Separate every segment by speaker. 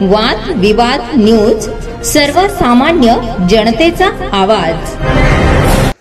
Speaker 1: वाद विवाद न्यूज, सर्वसामान्य जनतेचा आवाज।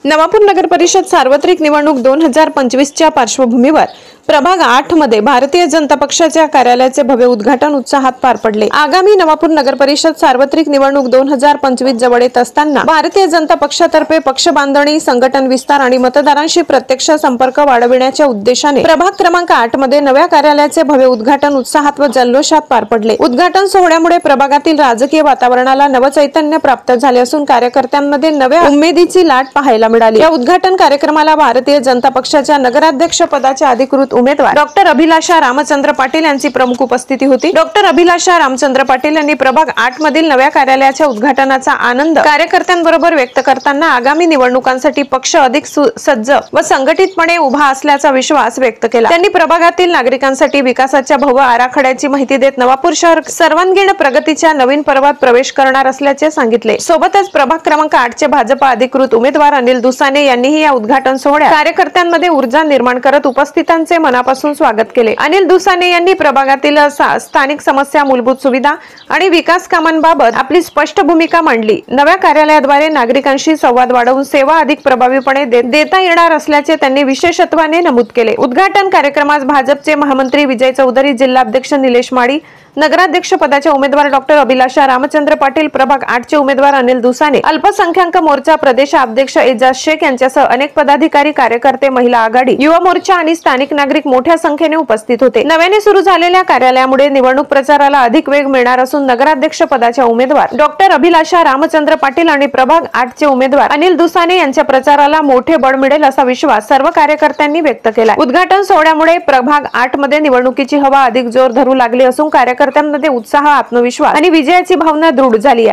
Speaker 2: नवापूर नगर परिषद सार्वत्रिक निवडणूक 2025 च्या पार्श्वभूमीवर प्रभाग 8 मध्ये भारतीय जनता पक्षाच्या कार्यालयाचे भव्य उद्घाटन उत्साहात पार पडले। आगामी नवापूर नगर परिषद सार्वत्रिक निवडणूक 2025 जवळ येत असताना भारतीय जनता पक्षातर्फे पक्ष बांधणी, संघटन विस्तार आणि मतदारांशी प्रत्यक्ष संपर्क वाढविण्याच्या उद्देशाने प्रभाग क्रमांक 8 मध्ये नव्या कार्यालयाचे भव्य उद्घाटन उत्साहात व जल्लोषात पार पडले। उद्घाटन सोहळ्यामुळे प्रभागातील राजकीय वातावरणाला नवचैतन्य प्राप्त झाले असून कार्यकर्त्यांमध्ये नव्या उमेदीची लाट पाहायला मिळाली। या उद्घाटन कार्यक्रमाला भारतीय जनता पक्षाच्या नगराध्यक्ष पदाचे अधिकृत उमेदवार डॉक्टर अभिलाषा रामचंद्र पाटील यांची प्रमुख उपस्थिती होती। डॉक्टर अभिलाषा रामचंद्र पाटील यांनी प्रभाग 8 मधील नव्या कार्यालयाच्या उद्घाटनाचा आनंद कार्यकर्त्यांबरोबर व्यक्त करताना आगामी निवडणुकांसाठी पक्ष अधिक सज्ज व संघटितपणे उभा असल्याचा विश्वास व्यक्त केला। त्यांनी प्रभागातील नागरिकांसाठी विकासाच्या भव्य आराखड्याची माहिती देत नवापूर शहर सर्वांगीण प्रगतीच्या नवीन पर्वात प्रवेश करणार असल्याचे सांगितले। सोबतच प्रभाग क्रमांक 8 चे भाजपा अधिकृत उमेदवार अनिल दुसाने यांनीही या उद्घाटन सोहळ्यात कार्यकर्त्यांमध्ये ऊर्जा निर्माण करत उपस्थितांचे मनापासून स्वागत केले। अनिल दुसाने यांनी प्रभागातील स्थानिक समस्या, मूलभूत सुविधा आणि विकास कामांबाबत आपली स्पष्ट भूमिका मांडली। नव्या कार्यालयाद्वारे नागरिकांशी संवाद वाढवून सेवा अधिक प्रभावीपणे देता येणार असल्याचे त्यांनी विशेषत्वाने नमूद केले। उद्घाटन कार्यक्रमास भाजपचे महामंत्री विजय चौधरी, जिल्हाध्यक्ष निलेश माळी, नगराध्यक्ष पदाचे उमेदवार डॉक्टर अभिलाषा रामचंद्र पाटील, प्रभाग 8 चे उमेदवार अनिल दुसाने, अल्पसंख्याक मोर्चा प्रदेशाध्यक्ष एजाज शेख यांच्यासह अनेक पदाधिकारी, कार्यकर्ते, महिला आघाडी, युवा मोर्चा आणि स्थानिक नागरिक मोठ्या संख्येने उपस्थित होते। नव्याने सुरू झालेल्या कार्यालयामुळे निवडणूक प्रचाराला अधिक वेग मिळणार असून नगराध्यक्ष पदाच्या उमेदवार डॉक्टर अभिलाषा रामचंद्र पाटील आणि प्रभाग 8 चे उमेदवार अनिल दुसाने यांच्या प्रचाराला मोठे बळ मिळेल असा विश्वास सर्व कार्यकर्त्यांनी व्यक्त केला। उद्घाटन सोहळ्यामुळे प्रभाग 8 मध्ये निवडणुकीची हवा अधिक जोर धरू लागली असून कार्यकर्त्यांमध्ये उत्साह, आत्मविश्वास आणि विजयाची भावना दृढ झाली आहे।